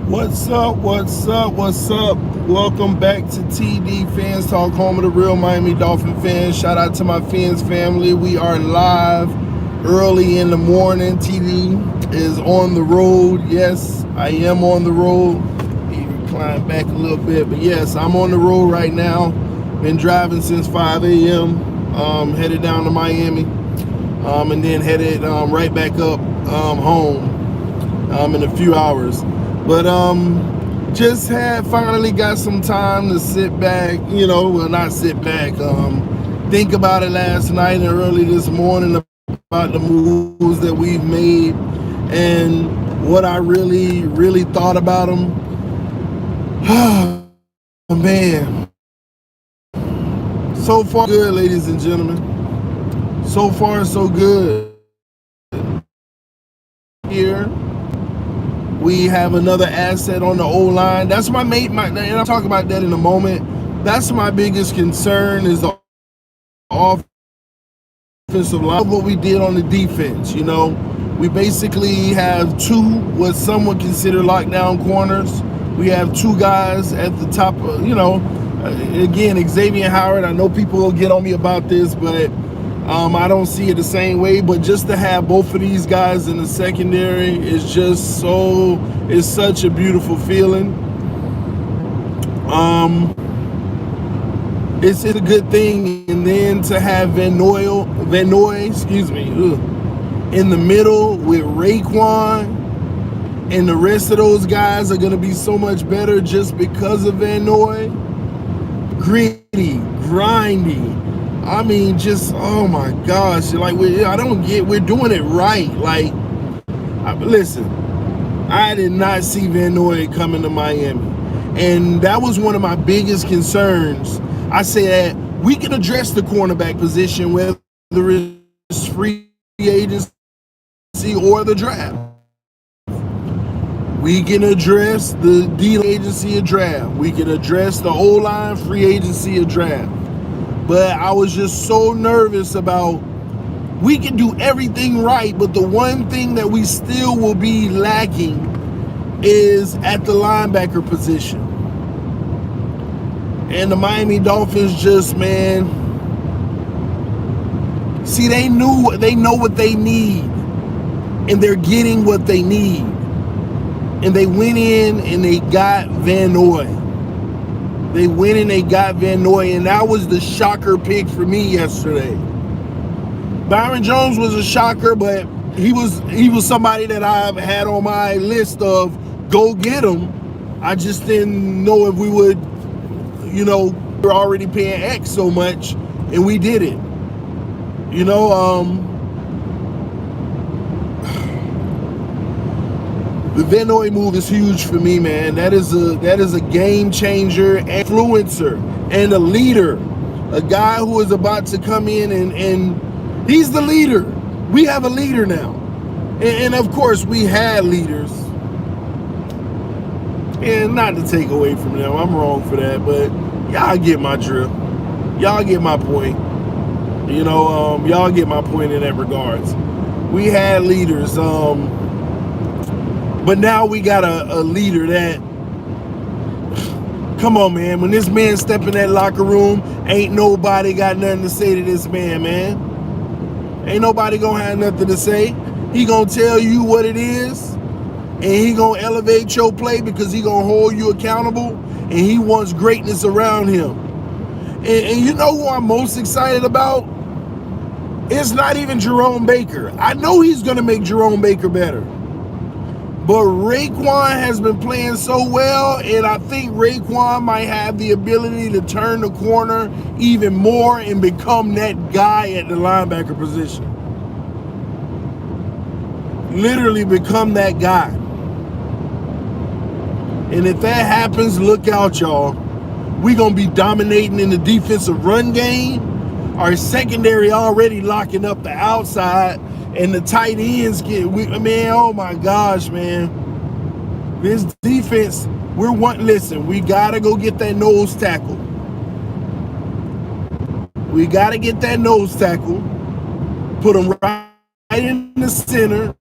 What's up? What's up? What's up? Welcome back to TDPHINSTALK, home of the real Miami Dolphin fans. Shout out to my Fins family. We are live early in the morning. TD is on the road. Yes, I am on the road. He reclined back a little bit, but yes, I'm on the road right now. Been driving since 5 a.m. Headed down to Miami, and then headed right back up home in a few hours. But just finally got some time to sit back, not sit back, think about it last night and early this morning about the moves that we've made and what I really thought about them. Oh, man. So far, good, ladies and gentlemen. So far, so good. Here. We have another asset on the O-line. That's and I'll talk about that in a moment. That's my biggest concern is the offensive line. What we did on the defense, we basically have two, what some would consider lockdown corners. We have two guys at the top, again, Xavier Howard. I know people will get on me about this, but I don't see it the same way, but just to have both of these guys in the secondary is just it's such a beautiful feeling. It's a good thing, and then to have Van Noy, in the middle with Raekwon, and the rest of those guys are going to be so much better just because of Van Noy. Gritty, grindy. I mean, just, oh my gosh, we're doing it right. Listen, I did not see Van Noy coming to Miami. And that was one of my biggest concerns. I said, we can address the cornerback position, whether it's free agency or the draft. We can address the D agency or draft. We can address the O-line, free agency or draft. But I was just so nervous about, we can do everything right, but the one thing that we still will be lacking is at the linebacker position. And the Miami Dolphins just, man, see, they know what they need, and they're getting what they need. And they went in and they got Van Noy. They went and they got Van Noy, and that was the shocker pick for me yesterday. Byron Jones was a shocker, but he was somebody that I've had on my list of go get him. I just didn't know if we would, we're already paying X so much, and we did it. The Van Noy move is huge for me, man. That is a game changer, influencer, and a leader. A guy who is about to come in and he's the leader. We have a leader now. And of course, we had leaders. And not to take away from them, I'm wrong for that, but y'all get my drift. Y'all get my point. Y'all get my point in that regards. We had leaders. But now we got a leader that, come on, man. When this man step in that locker room, ain't nobody got nothing to say to this man. Ain't nobody gonna have nothing to say. He gonna tell you what it is, and he gonna elevate your play because he gonna hold you accountable, and he wants greatness around him. And you know who I'm most excited about? It's not even Jerome Baker. I know he's gonna make Jerome Baker better. But Raekwon has been playing so well, and I think Raekwon might have the ability to turn the corner even more and become that guy at the linebacker position. Literally become that guy. And if that happens, look out, y'all. We're going to be dominating in the defensive run game. Our secondary already locking up the outside. And the tight ends oh my gosh, man. This defense, listen, we got to go get that nose tackle. We got to get that nose tackle. Put him right in the center.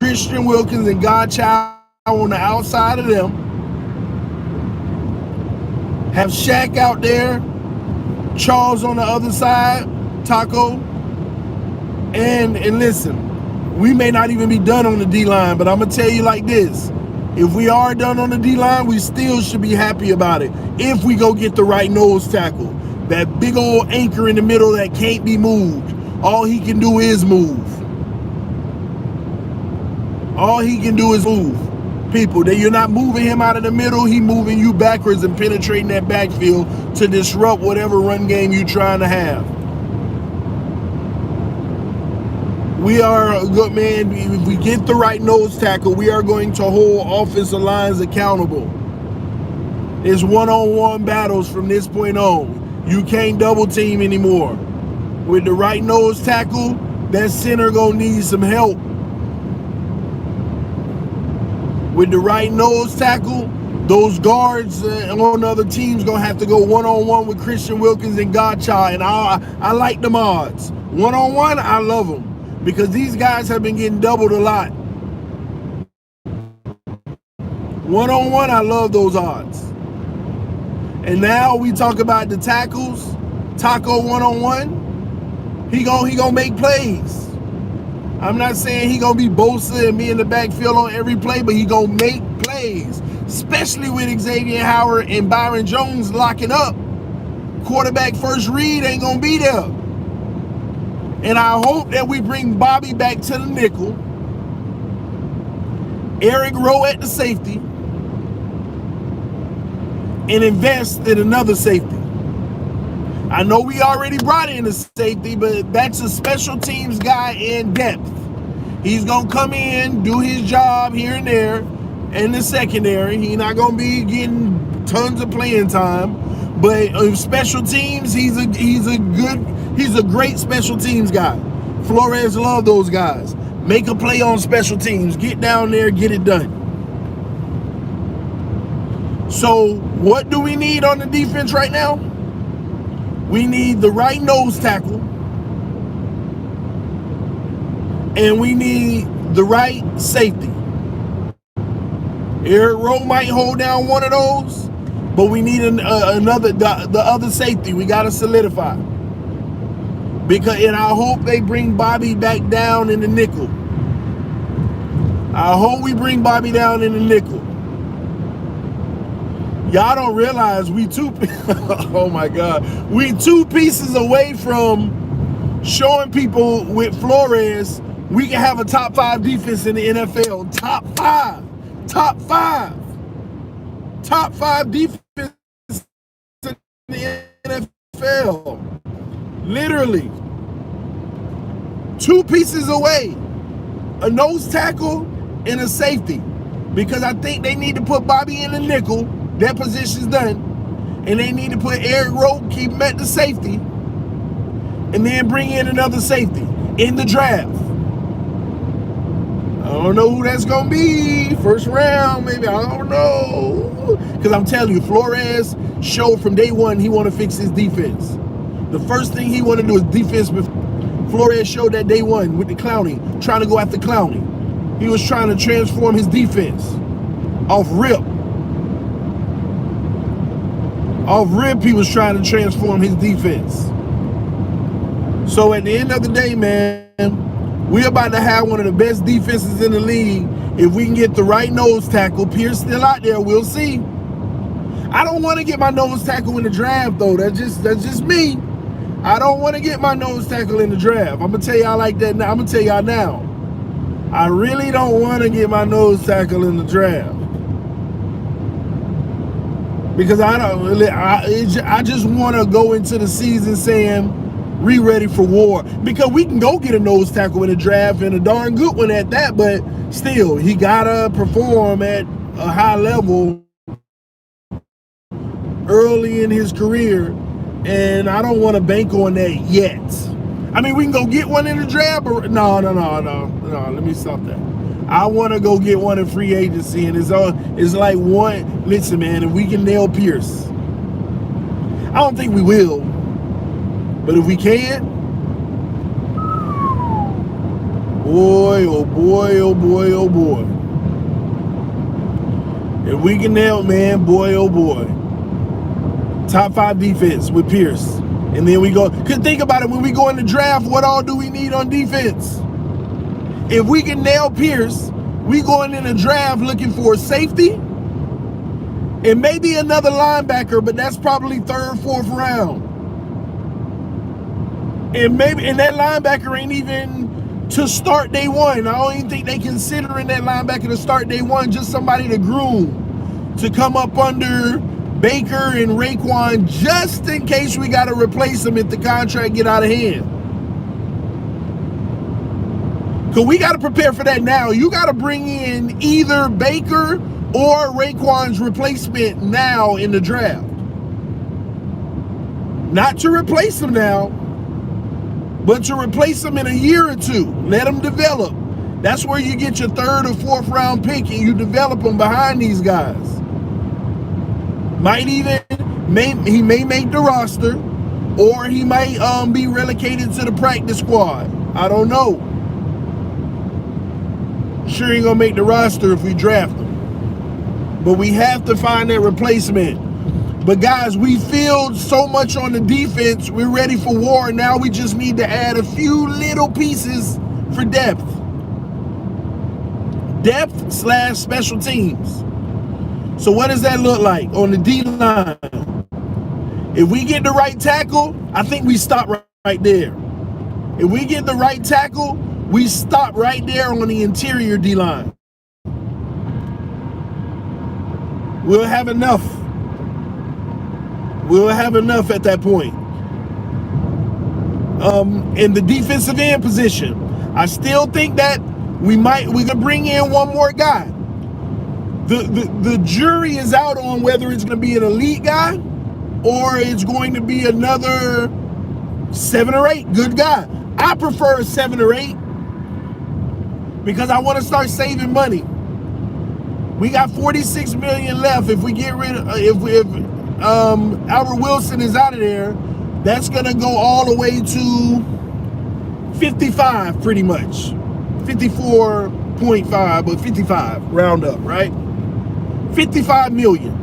Christian Wilkins and Godchild on the outside of them. Have Shaq out there, Charles on the other side, Taco. And listen, we may not even be done on the D-line, but I'm going to tell you like this. If we are done on the D-line, we still should be happy about it. If we go get the right nose tackle, that big old anchor in the middle that can't be moved. All he can do is move. All he can do is move. People, that you're not moving him out of the middle, he moving you backwards and penetrating that backfield to disrupt whatever run game you're trying to have. We are good, man. If we get the right nose tackle, we are going to hold offensive lines accountable. It's one-on-one battles from this point on. You can't double team anymore. With the right nose tackle, that center gonna need some help. With the right nose tackle, those guards on other teams gonna have to go one-on-one with Christian Wilkins and Godchild, and I like them odds. One-on-one, I love them because these guys have been getting doubled a lot. One-on-one, I love those odds. And now we talk about the tackles. Taco one-on-one, he gonna make plays. I'm not saying he gonna be Bosa and be in the backfield on every play, but he gonna make plays, especially with Xavier Howard and Byron Jones locking up. Quarterback first read ain't gonna be there. And I hope that we bring Bobby back to the nickel, Eric Rowe at the safety, and invest in another safety. I know we already brought in a safety, but that's a special teams guy in depth. He's going to come in, do his job here and there in the secondary. He's not going to be getting tons of playing time, but special teams, he's a great special teams guy. Flores love those guys. Make a play on special teams. Get down there, get it done. So what do we need on the defense right now? We need the right nose tackle, and we need the right safety. Eric Rowe might hold down one of those, but we need the other safety. We got to solidify. And I hope they bring Bobby back down in the nickel. I hope we bring Bobby down in the nickel. Y'all don't realize oh my God, we 2 pieces away from showing people with Flores we can have a top 5 defense in the NFL. Top 5 defense in the NFL. Literally 2 pieces away, a nose tackle and a safety, because I think they need to put Bobby in the nickel. That position's done. And they need to put Eric Rowe, keep him at the safety, and then bring in another safety in the draft. I don't know who that's going to be. First round, maybe. I don't know. Because I'm telling you, Flores showed from day one he want to fix his defense. The first thing he want to do is defense. Flores showed that day one with the Clowney, trying to go after Clowney. He was trying to transform his defense off rip. Off rip, he was trying to transform his defense. So at the end of the day, man, we're about to have one of the best defenses in the league. If we can get the right nose tackle, Pierce still out there, we'll see. I don't want to get my nose tackle in the draft, though. That's just me. I don't want to get my nose tackle in the draft. I'm going to tell y'all like that now. I'm going to tell y'all now. I really don't want to get my nose tackle in the draft. Because I just want to go into the season saying we ready for war. Because we can go get a nose tackle in the draft and a darn good one at that, but still, he gotta perform at a high level early in his career, and I don't want to bank on that yet. I mean, we can go get one in the draft, but no. Let me stop that. I want to go get one in free agency, and it's like one. Listen, man, if we can nail Pierce, I don't think we will, but if we can, boy, oh boy, oh boy, oh boy. If we can nail, man, boy, oh boy. Top 5 defense with Pierce. And then we go, because think about it, when we go in the draft, what all do we need on defense? If we can nail Pierce, we going in the draft looking for a safety and maybe another linebacker, but that's probably 3rd, 4th round. And that linebacker ain't even to start day one. I don't even think they considering that linebacker to start day one, just somebody to groom, to come up under Baker and Raekwon, just in case we got to replace them if the contract get out of hand. Because we got to prepare for that now. You got to bring in either Baker or Raekwon's replacement now in the draft. Not to replace them now, but to replace them in a year or two. Let them develop. That's where you get your 3rd or 4th round pick and you develop them behind these guys. He may make the roster, or he might be relegated to the practice squad. I don't know. Sure ain't gonna make the roster if we draft him. But we have to find that replacement. But guys, we filled so much on the defense. We're ready for war. Now we just need to add a few little pieces for depth. Depth/special teams. So what does that look like on the D-line? If we get the right tackle, I think we stop right there. If we get the right tackle, we stop right there on the interior D-line. We'll have enough. We'll have enough at that point. In the defensive end position, I still think that we could bring in one more guy. The jury is out on whether it's going to be an elite guy or it's going to be another 7 or 8 good guy. I prefer 7 or 8 because I want to start saving money. We got $46 million left. If we get rid of, if Albert Wilson is out of there, that's gonna go all the way to 55, pretty much 54.5, but 55 round up, right? 55 million.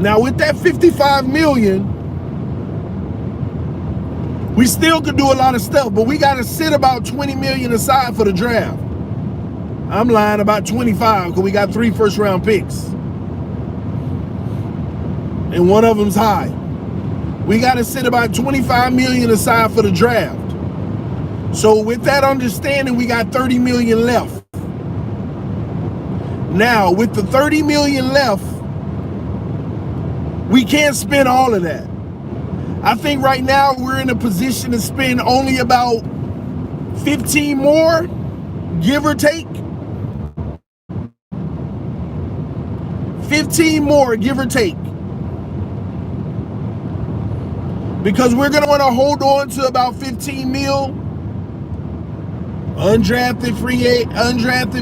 Now with that 55 million, we still could do a lot of stuff, but we got to sit about 20 million aside for the draft. I'm lying, about 25, because we got 3 first-round picks. And one of them's high. We got to sit about 25 million aside for the draft. So with that understanding, we got 30 million left. Now, with the 30 million left, we can't spend all of that. I think right now we're in a position to spend only about 15 more, give or take. 15 more, give or take. Because we're going to want to hold on to about 15 mil. Undrafted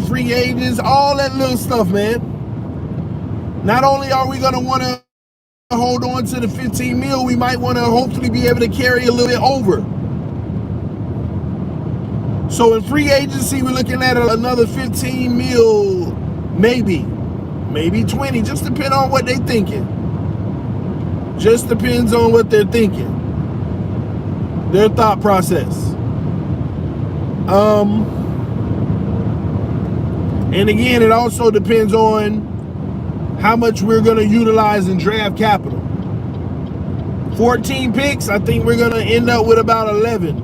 free agents, all that little stuff, man. Not only are we going to want to hold on to the 15 mil, we might want to hopefully be able to carry a little bit over. So in free agency, we're looking at another 15 mil, maybe 20, just depending on what they're thinking. Just depends on what they're thinking. Their thought process. And again, it also depends on how much we're going to utilize in draft capital. 14 picks, I think we're going to end up with about 11.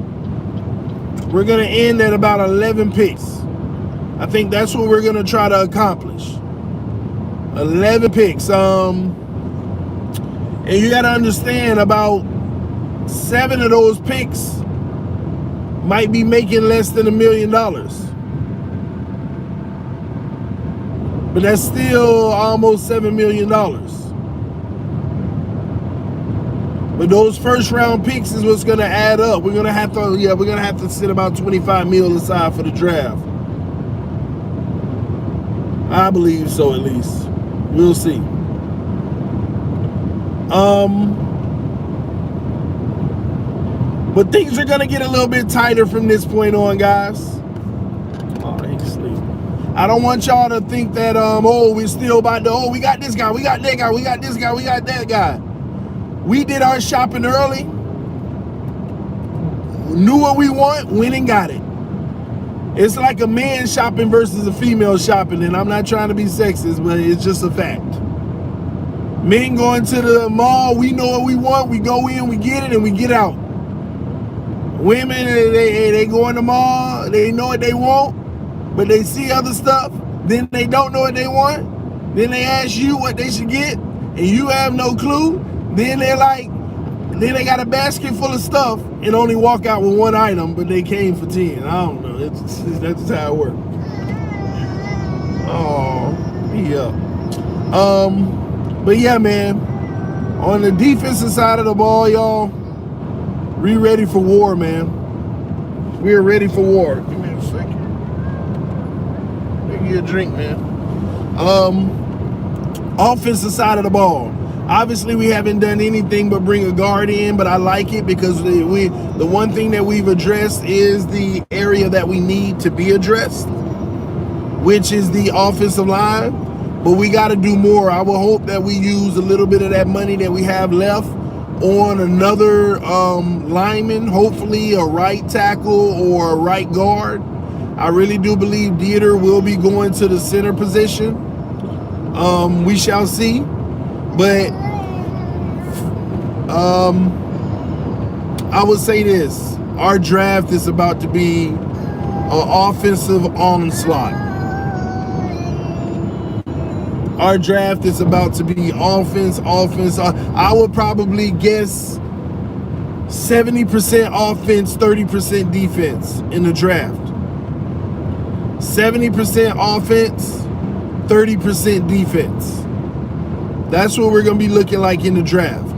We're going to end at about 11 picks. I think that's what we're going to try to accomplish. 11 picks. And you got to understand, about 7 of those picks might be making less than $1 million. But that's still almost $7 million. But those first round picks is what's gonna add up. We're gonna have to sit about 25 mil aside for the draft. I believe so, at least. We'll see. But things are gonna get a little bit tighter from this point on, guys. Oh, I ain't asleep. I don't want y'all to think that oh, we're still about to, oh, we got this guy, we got that guy, we got this guy, we got that guy. We did our shopping early, knew what we want, went and got it. It's like a man shopping versus a female shopping, and I'm not trying to be sexist, but it's just a fact. Men going to the mall, we know what we want, we go in, we get it, and we get out. Women, they go in the mall, they know what they want, but they see other stuff, then they don't know what they want, then they ask you what they should get, and you have no clue, then they're like, then they got a basket full of stuff and only walk out with one item, but they came for 10. I don't know, that's how it works. Oh, yeah. But yeah, man, on the defensive side of the ball, y'all, we ready for war, man. We're ready for war. Give me a second. Make you a drink, man. Offensive side of the ball. Obviously, we haven't done anything but bring a guard in, but I like it because the one thing that we've addressed is the area that we need to be addressed, which is the offensive line. But we got to do more. I will hope that we use a little bit of that money that we have left on another lineman, hopefully a right tackle or a right guard. I really do believe Dieter will be going to the center position. We shall see. But I would say this. Our draft is about to be an offensive onslaught. Our draft is about to be offense. I would probably guess 70% offense, 30% defense in the draft. 70% offense, 30% defense. That's what we're going to be looking like in the draft.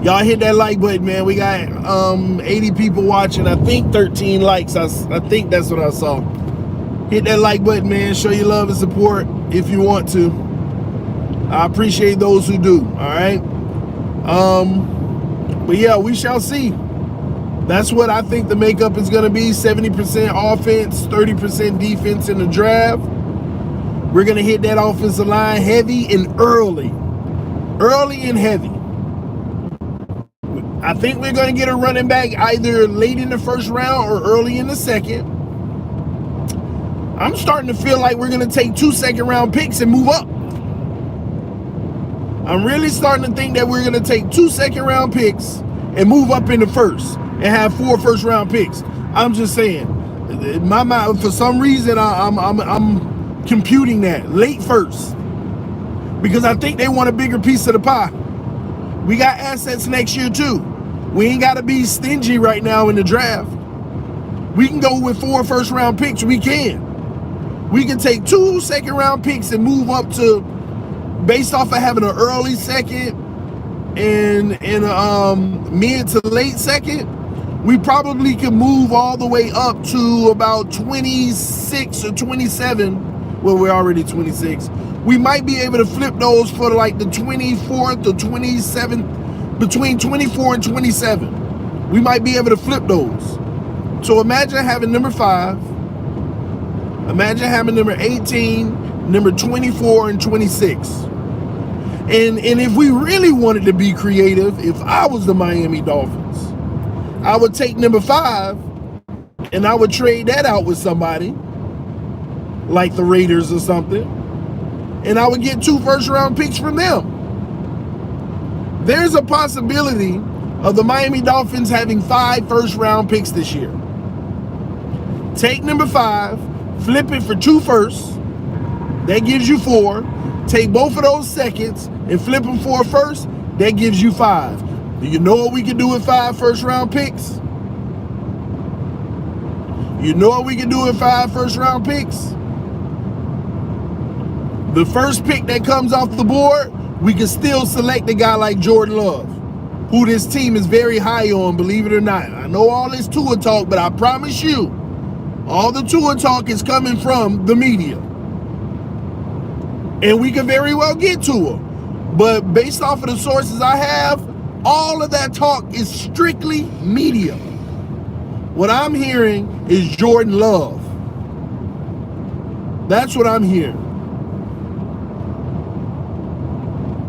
Y'all hit that like button, man. We got 80 people watching. I think 13 likes. I think that's what I saw. Hit that like button, man. Show your love and support if you want to. I appreciate those who do, all right? But yeah, we shall see. That's what I think the makeup is going to be. 70% offense, 30% defense in the draft. We're going to hit that offensive line heavy and early. Early and heavy. I think we're going to get a running back either late in the first round or early in the second. I'm starting to feel like we're going to take 2 second-round picks and move up. I'm really starting to think that we're going to take 2 second-round picks and move up in the first and have 4 first-round picks. I'm just saying. In my mind, for some reason, I'm computing that late first because I think they want a bigger piece of the pie. We got assets next year too. We ain't got to be stingy right now in the draft. We can go with 4 first-round picks. We can take 2 second-round picks and move up to, based off of having an early second and a mid to late second, we probably can move all the way up to about 26 or 27. Well, we're already 26. We might be able to flip those for like the 24th or 27th, between 24 and 27. We might be able to flip those. So imagine having number 5. Imagine having number 18, number 24, and 26. And if we really wanted to be creative, if I was the Miami Dolphins, I would take number 5 and I would trade that out with somebody like the Raiders or something, and I would get 2 first-round picks from them. There's a possibility of the Miami Dolphins having 5 first-round picks this year. Take number 5, flip it for 2 firsts. That gives you 4. Take both of those seconds and flip them for a first. That gives you 5. Do you know what we can do with 5 first-round picks? You know what we can do with 5 first-round picks? The first pick that comes off the board, we can still select a guy like Jordan Love, who this team is very high on, believe it or not. I know all this Tua talk, but I promise you, all the Tua talk is coming from the media. And we can very well get to him. But based off of the sources I have, all of that talk is strictly media. What I'm hearing is Jordan Love. That's what I'm hearing.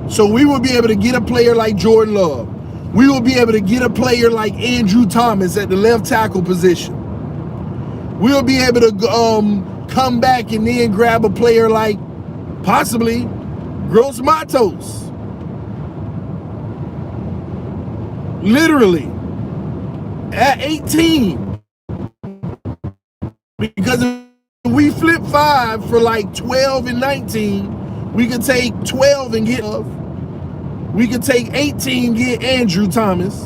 So we will be able to get a player like Jordan Love. We will be able to get a player like Andrew Thomas at the left tackle position. We'll be able to come back and then grab a player like possibly Gross Matos. Literally at 18. Because if we flip 5 for like 12 and 19, we could take 12 and get Love. We could take 18, get Andrew Thomas.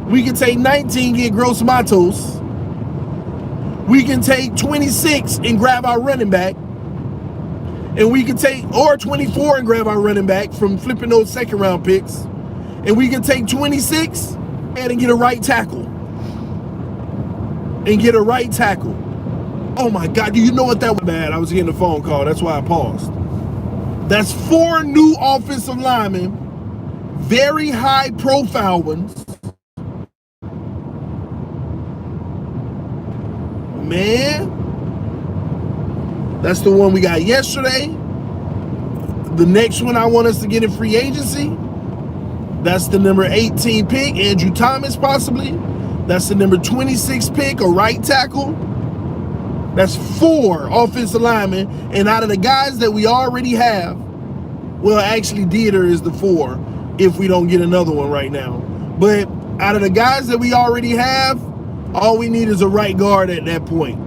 We could take 19, get Gross Matos. We can take 26 and grab our running back. And we can take, or 24 and grab our running back from flipping those second round picks. And we can take 26 and get a right tackle. Oh my God, do you know what that was? Bad. I was getting a phone call. That's why I paused. That's 4 new offensive linemen, very high profile ones. Man, that's the one we got yesterday. The next one I want us to get in free agency, that's the number 18 pick, Andrew Thomas possibly. That's the number 26 pick, a right tackle. That's 4 offensive linemen. And out of the guys that we already have, well, actually Dieter is the 4 if we don't get another one right now. But out of the guys that we already have, all we need is a right guard at that point.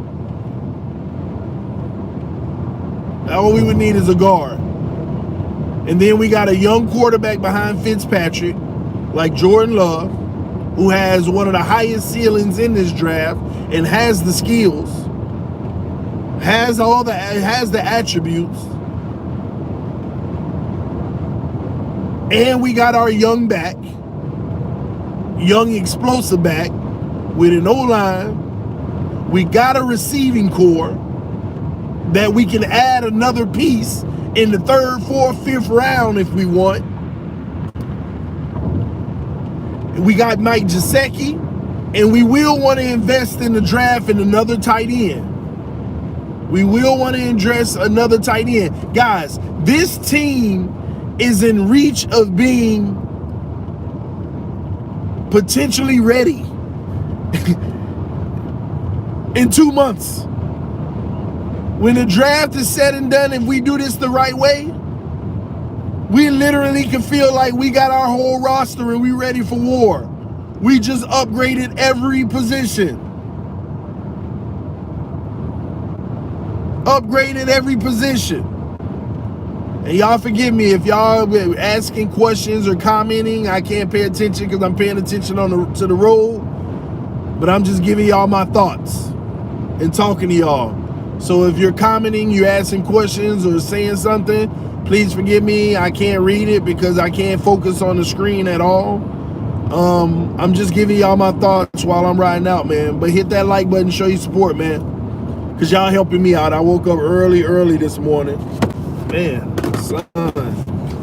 All we would need is a guard. And then we got a young quarterback behind Fitzpatrick, like Jordan Love, who has one of the highest ceilings in this draft and has the skills, has the attributes. And we got our young back, young explosive back with an O-line. We got a receiving core that we can add another piece in the 3rd, 4th, 5th round if we want. We got Mike Gesicki, and we will want to invest in the draft in another tight end. We will want to address another tight end. Guys, this team is in reach of being potentially ready in 2 months. When the draft is said and done, if we do this the right way, we literally can feel like we got our whole roster and we ready for war. We just upgraded every position. And y'all forgive me if y'all asking questions or commenting. I can't pay attention because I'm paying attention to the road. But I'm just giving y'all my thoughts and talking to y'all. So if you're commenting, you're asking questions or saying something, please forgive me. I can't read it because I can't focus on the screen at all. I'm just giving y'all my thoughts while I'm riding out, man. But hit that like button, show your support, man. Because y'all helping me out. I woke up early this morning. Man,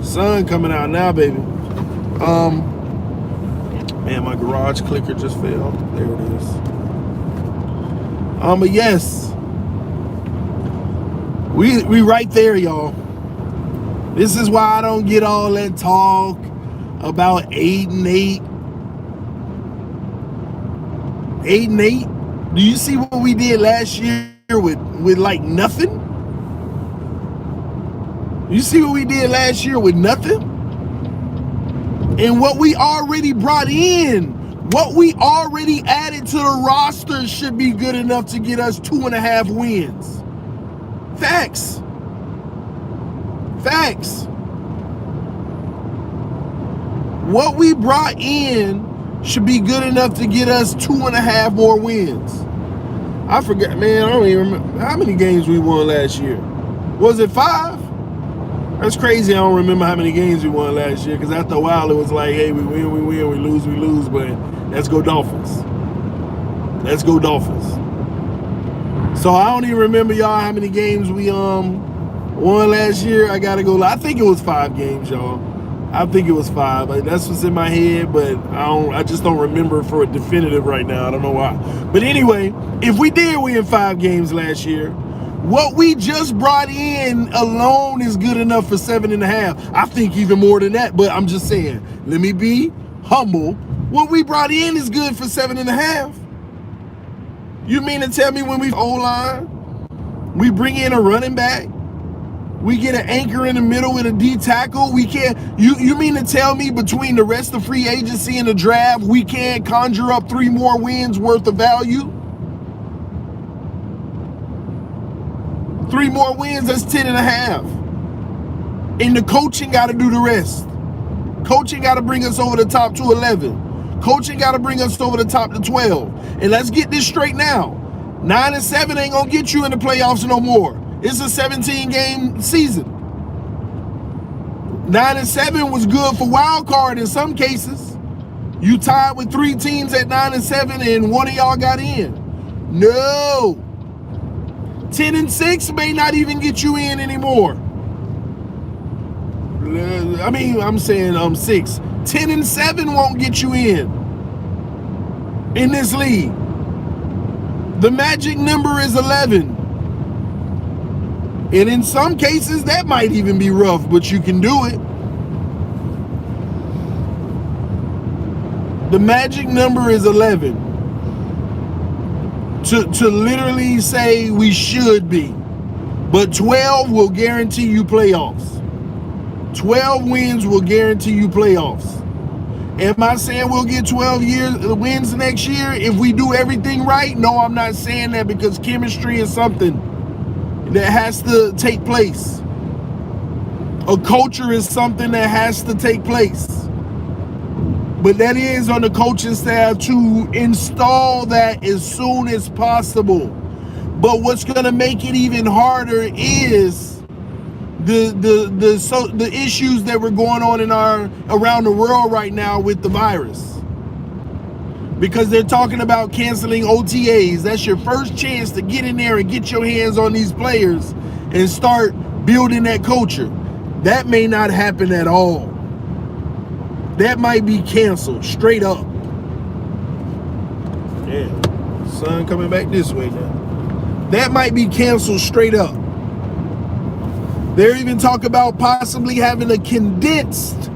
sun coming out now, baby. Man, my garage clicker just fell. There it is. But yes. We right there, y'all. This is why I don't get all that talk about 8-8. 8-8. Do you see what we did last year with like nothing? You see what we did last year with nothing? And what we already brought in, what we already added to the roster should be good enough to get us 2.5 wins. Facts. What we brought in should be good enough to get us 2.5 more wins. I forgot, man. I don't even remember how many games we won last year. Was it 5? That's crazy. I don't remember how many games we won last year because after a while it was like, hey, we win, we lose, but let's go Dolphins. So I don't even remember, y'all, how many games we won last year. I gotta go. I think it was 5 games, y'all. I think it was 5. That's what's in my head, but I just don't remember for a definitive right now. I don't know why. But anyway, if we did win 5 games last year, What we just brought in alone is good enough for 7.5. I think even more than that, but I'm just saying, let me be humble. What we brought in is good for 7.5. You mean to tell me when we O-line, we bring in a running back, we get an anchor in the middle with a D tackle, we can't, you mean to tell me between the rest of free agency and the draft, we can't conjure up 3 more wins worth of value? 3 more wins, that's 10.5. And the coaching got to do the rest. Coaching got to bring us over the top to 11. Coaching got to bring us over the top to 12. And let's get this straight now. 9-7 ain't going to get you in the playoffs no more. It's a 17-game season. 9-7 was good for wild card in some cases. You tied with 3 teams at 9-7 and one of y'all got in. No. 10-6 may not even get you in anymore. I mean, I'm saying 6. 10-7 won't get you in this league. The magic number is 11. And in some cases, that might even be rough, but you can do it. The magic number is 11. To literally say we should be. But 12 will guarantee you playoffs. 12 wins will guarantee you playoffs. Am I saying we'll get 12 wins next year if we do everything right? No, I'm not saying that, because chemistry is something that has to take place. A culture is something that has to take place. But that is on the coaching staff to install that as soon as possible. But what's going to make it even harder is the issues that were going on in around the world right now with the virus. Because they're talking about canceling OTAs. That's your first chance to get in there and get your hands on these players and start building that culture. That may not happen at all. That might be canceled straight up. Yeah, sun coming back this way now. That might be canceled straight up. They're even talking about possibly having a condensed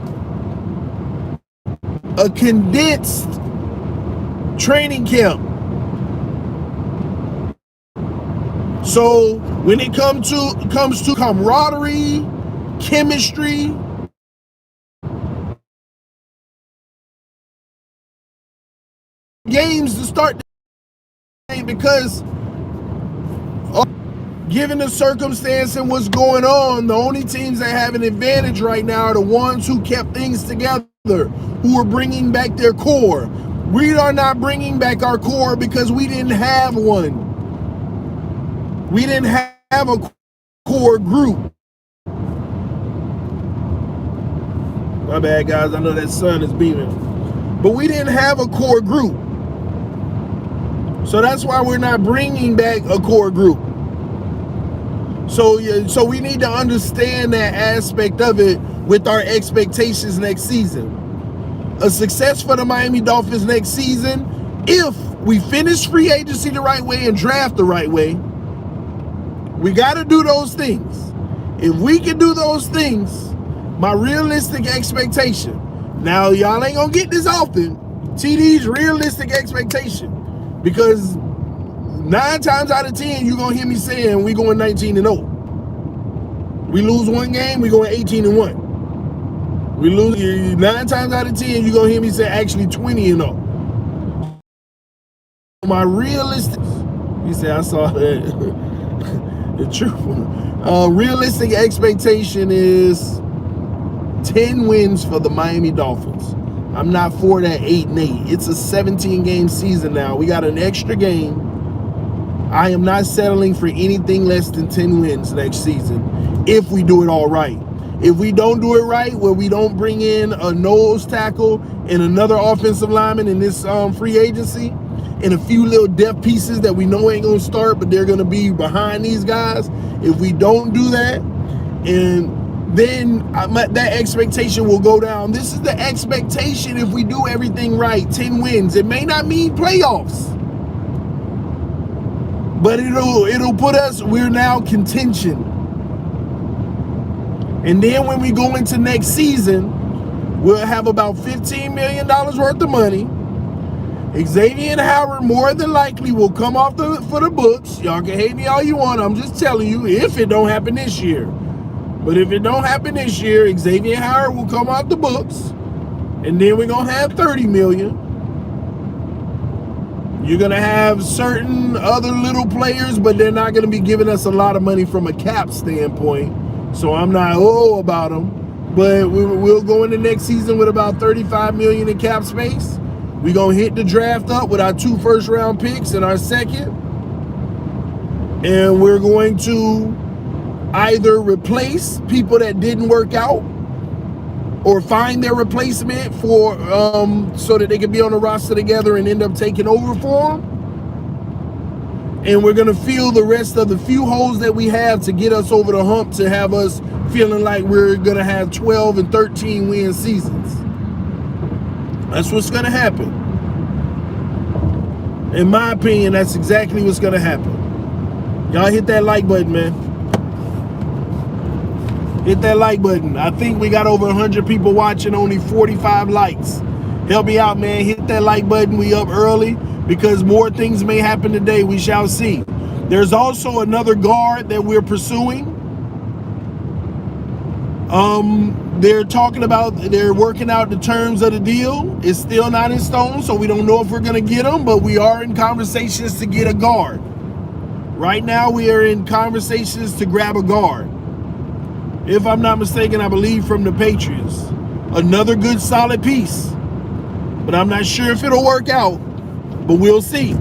training camp. So when it comes to camaraderie, chemistry, games to start the game, because given the circumstance and what's going on, the only teams that have an advantage right now are the ones who kept things together, who are bringing back their core. We are not bringing back our core because we didn't have one. We didn't have a core group. My bad, guys. I know that sun is beaming. But we didn't have a core group. So that's why we're not bringing back a core group. So we need to understand that aspect of it with our expectations next season. A success for the Miami Dolphins next season, if we finish free agency the right way and draft the right way. We got to do those things. If we can do those things, my realistic expectation. Now, y'all ain't going to get this often. TD's realistic expectation. Because 9 times out of 10, you're going to hear me saying we going 19-0. We lose one game, we going 18-1. We lose 9 times out of 10, you're going to hear me say actually 20-0. My realistic, you say I saw that. The truth. Realistic expectation is 10 wins for the Miami Dolphins. I'm not for that 8-8. It's a 17-game season now. We got an extra game. I am not settling for anything less than 10 wins next season if we do it all right. If we don't do it right, where we don't bring in a nose tackle and another offensive lineman in this free agency, and a few little depth pieces that we know ain't going to start, but they're going to be behind these guys. If we don't do that, and then that expectation will go down. This is the expectation if we do everything right, 10 wins. It may not mean playoffs. But it'll put us, we're now contention. And then when we go into next season, we'll have about $15 million worth of money. Xavier Howard more than likely will come off for the books. Y'all can hate me all you want. I'm just telling you, if it don't happen this year. But if it don't happen this year, Xavier Howard will come off the books. And then we're going to have $30 million. You're going to have certain other little players, but they're not going to be giving us a lot of money from a cap standpoint. So I'm not about them. But we'll go into next season with about $35 million in cap space. We're going to hit the draft up with our 2 first-round picks and our second. And we're going to either replace people that didn't work out or find their replacement for so that they can be on the roster together and end up taking over for them. And we're going to fill the rest of the few holes that we have to get us over the hump to have us feeling like we're going to have 12 and 13 win seasons. That's what's going to happen. In my opinion, that's exactly what's going to happen. Y'all hit that like button, man. Hit that like button. I think we got over 100 people watching, only 45 likes. Help me out, man. Hit that like button. We up early because more things may happen today. We shall see. There's also another guard that we're pursuing. They're working out the terms of the deal. It's still not in stone, so we don't know if we're going to get them, but we are in conversations to get a guard. Right now, we are in conversations to grab a guard. If I'm not mistaken, I believe from the Patriots. Another good solid piece. But I'm not sure if it'll work out, but we'll see.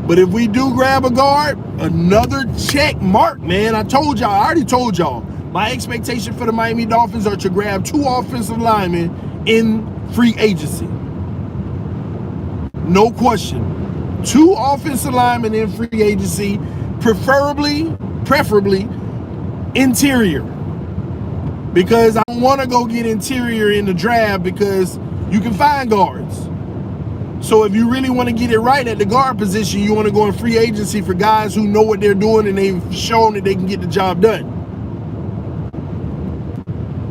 But if we do grab a guard, another check mark, man. I already told y'all. My expectation for the Miami Dolphins are to grab 2 offensive linemen in free agency. No question. 2 offensive linemen in free agency, preferably interior. Because I want to go get interior in the draft because you can find guards. So if you really want to get it right at the guard position, you want to go in free agency for guys who know what they're doing and they've shown that they can get the job done.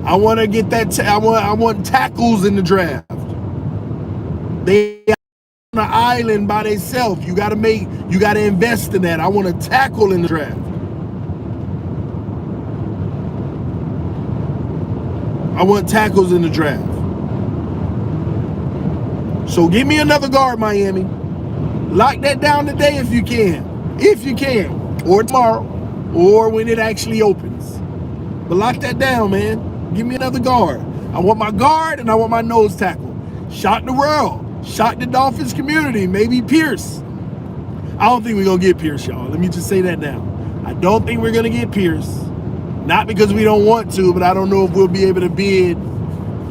I want to get that. I want tackles in the draft. They are on an island by themselves. You got to invest in that. I want a tackle in the draft. I want tackles in the draft. So give me another guard, Miami. Lock that down today if you can. Or tomorrow. Or when it actually opens. But lock that down, man. Give me another guard. I want my guard and I want my nose tackle. Shock the world. Shock the Dolphins community. Maybe Pierce. I don't think we're going to get Pierce, y'all. Let me just say that now. I don't think we're going to get Pierce. Not because we don't want to, but I don't know if we'll be able to bid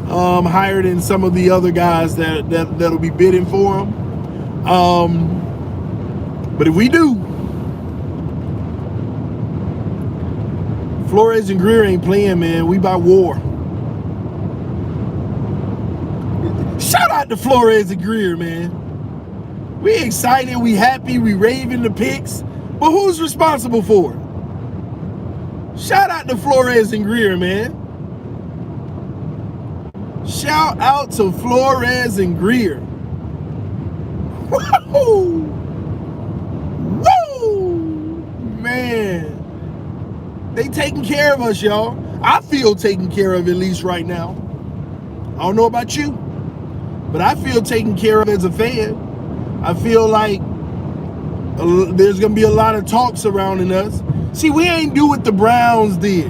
higher than some of the other guys that'll be bidding for him. But if we do, Flores and Greer ain't playing, man. We by war. Shout out to Flores and Greer, man. We excited, we happy, we raving the picks. But who's responsible for it? Shout out to Flores and Greer, man. Shout out to Flores and Greer. Woo! Woo! Man. They taking care of us, y'all. I feel taken care of at least right now. I don't know about you, but I feel taken care of as a fan. I feel like there's going to be a lot of talk surrounding us. See, we ain't do what the Browns did.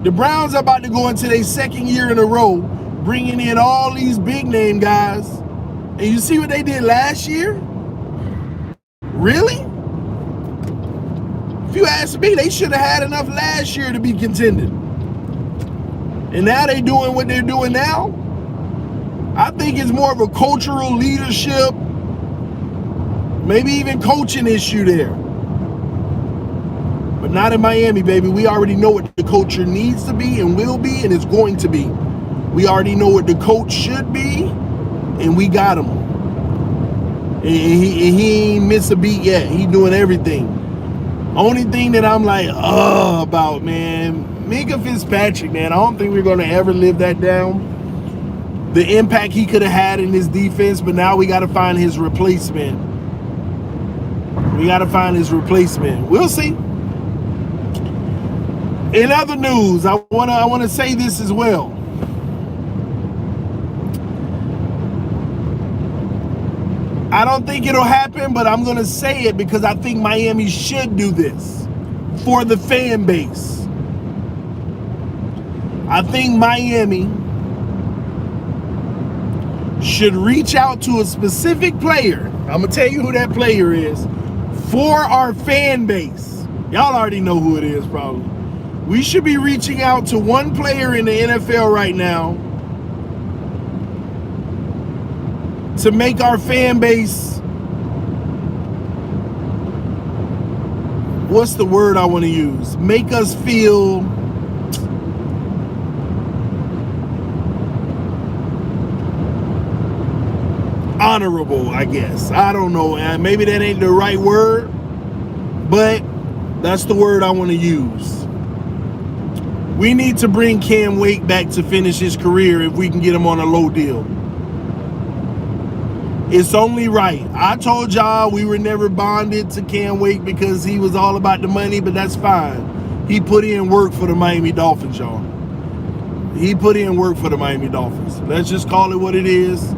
The Browns are about to go into their second year in a row, bringing in all these big name guys. And you see what they did last year? Really? If you ask me, they should have had enough last year to be contending. And now they doing what they're doing now. I think it's more of a cultural leadership, maybe even coaching issue there. But not in Miami, baby. We already know what the culture needs to be and will be and is going to be. We already know what the coach should be, and we got him. He ain't miss a beat yet. He doing everything. Only thing that I'm like, about, man, Minkah Fitzpatrick, man, I don't think we're going to ever live that down. The impact he could have had in his defense, but now we got to find his replacement. We'll see. In other news, I wanna say this as well. I don't think it'll happen, but I'm gonna say it because I think Miami should do this for the fan base. I think Miami should reach out to a specific player. I'm gonna tell you who that player is for our fan base. Y'all already know who it is probably. We should be reaching out to one player in the NFL right now to make our fan base, what's the word I want to use? Make us feel honorable, I guess. I don't know. Maybe that ain't the right word, but that's the word I want to use. We need to bring Cam Wake back to finish his career if we can get him on a low deal. It's only right. I told y'all we were never bonded to Cam Wake because he was all about the money, but that's fine. He put in work for the Miami Dolphins, y'all. He put in work for the Miami Dolphins. Let's just call it what it is.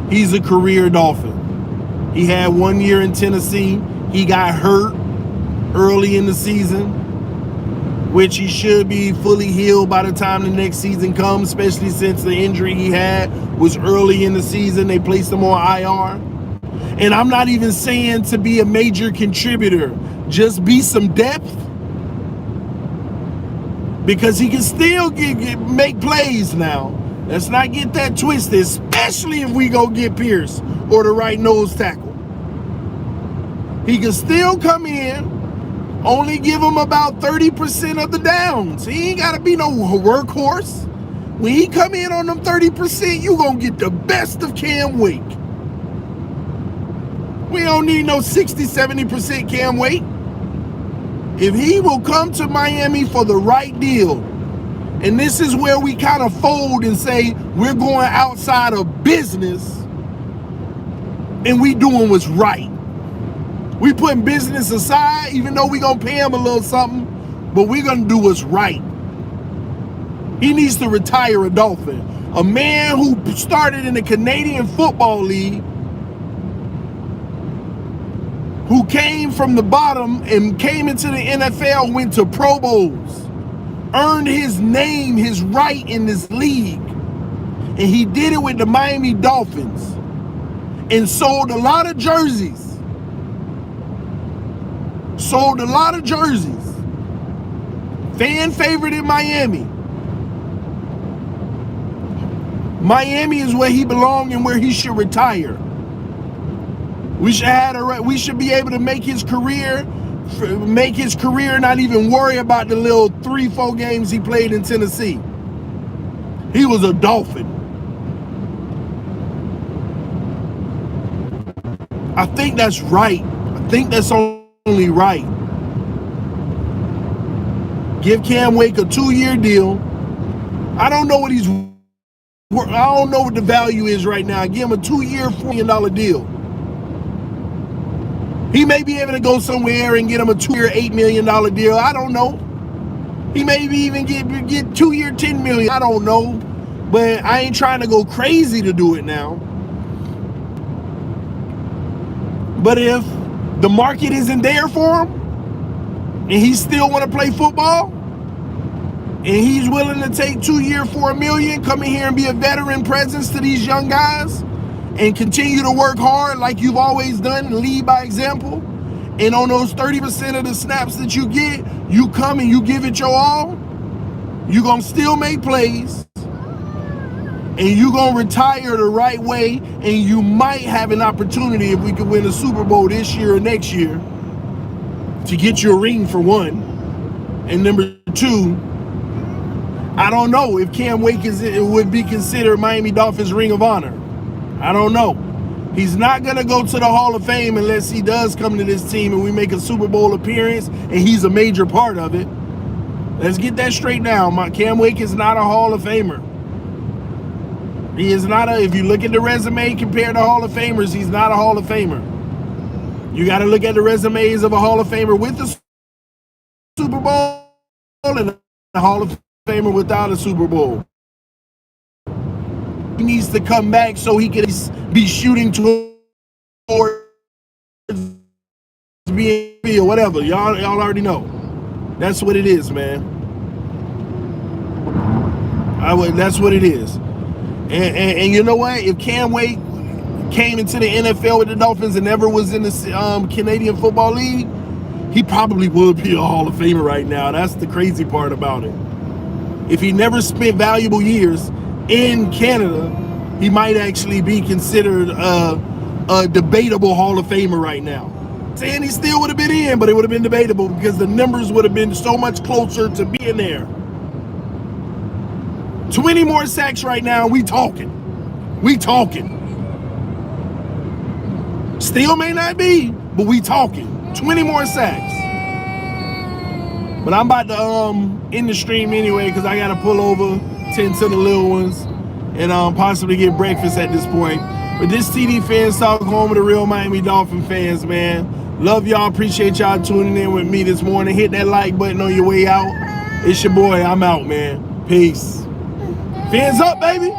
He's a career Dolphin. He had 1 year in Tennessee. He got hurt early in the season, which he should be fully healed by the time the next season comes, especially since the injury he had was early in the season. They placed him on IR. And I'm not even saying to be a major contributor, just be some depth, because he can still make plays now. Let's not get that twisted, especially if we go get Pierce or the right nose tackle. He can still come in, only give him about 30% of the downs. He ain't got to be no workhorse. When he come in on them 30%, you going to get the best of Cam Wake. We don't need no 60, 70% Cam Wake. If he will come to Miami for the right deal, and this is where we kind of fold and say we're going outside of business and we doing what's right. We putting business aside, even though we gonna pay him a little something, but we're gonna do what's right. He needs to retire a Dolphin. A man who started in the Canadian Football League, who came from the bottom and came into the NFL, went to Pro Bowls, earned his name, his right in this league, and he did it with the Miami Dolphins and sold a lot of jerseys. Fan favorite in Miami. Miami is where he belongs and where he should retire. We should be able to make his career, not even worry about the little 3-4 games he played in Tennessee. He was a Dolphin. I think that's right. I think that's only right. Give Cam Wake a 2-year deal. I don't know what the value is right now. Give him a 2-year, $4 million deal. He may be able to go somewhere and get him a 2-year, $8 million deal. I don't know. He may even get 2-year, $10 million. I don't know. But I ain't trying to go crazy to do it now. But if the market isn't there for him, and he still want to play football, and he's willing to take 2-year, $4 million, come in here and be a veteran presence to these young guys, and continue to work hard like you've always done and lead by example, and on those 30% of the snaps that you get, you come and you give it your all, you're going to still make plays, and you're going to retire the right way, and you might have an opportunity, if we could win a Super Bowl this year or next year, to get you a ring, for one. And number two, I don't know if Cam Wake would be considered Miami Dolphins Ring of Honor. I don't know. He's not going to go to the Hall of Fame unless he does come to this team and we make a Super Bowl appearance and he's a major part of it. Let's get that straight now. Cam Wake is not a Hall of Famer. He is not if you look at the resume compared to Hall of Famers, he's not a Hall of Famer. You got to look at the resumes of a Hall of Famer with the Super Bowl and a Hall of Famer without a Super Bowl. He needs to come back so he can be shooting towards being or whatever. Y'all already know. That's what it is, man. That's what it is. And you know what? If Cam Wake came into the NFL with the Dolphins and never was in the Canadian Football League, he probably would be a Hall of Famer right now. That's the crazy part about it. If he never spent valuable years in Canada, he might actually be considered a debatable Hall of Famer right now. Saying he still would have been in, but it would have been debatable because the numbers would have been so much closer to being there. 20 more sacks right now, we talking. Still may not be, but we talking. 20 more sacks. But I'm about to end the stream anyway because I got to pull over, tend to the little ones, and possibly get breakfast at this point. But this TDPHINSTALK, home of the real Miami Dolphin fans, man. Love y'all. Appreciate y'all tuning in with me this morning. Hit that like button on your way out. It's your boy. I'm out, man. Peace. Fins up, baby.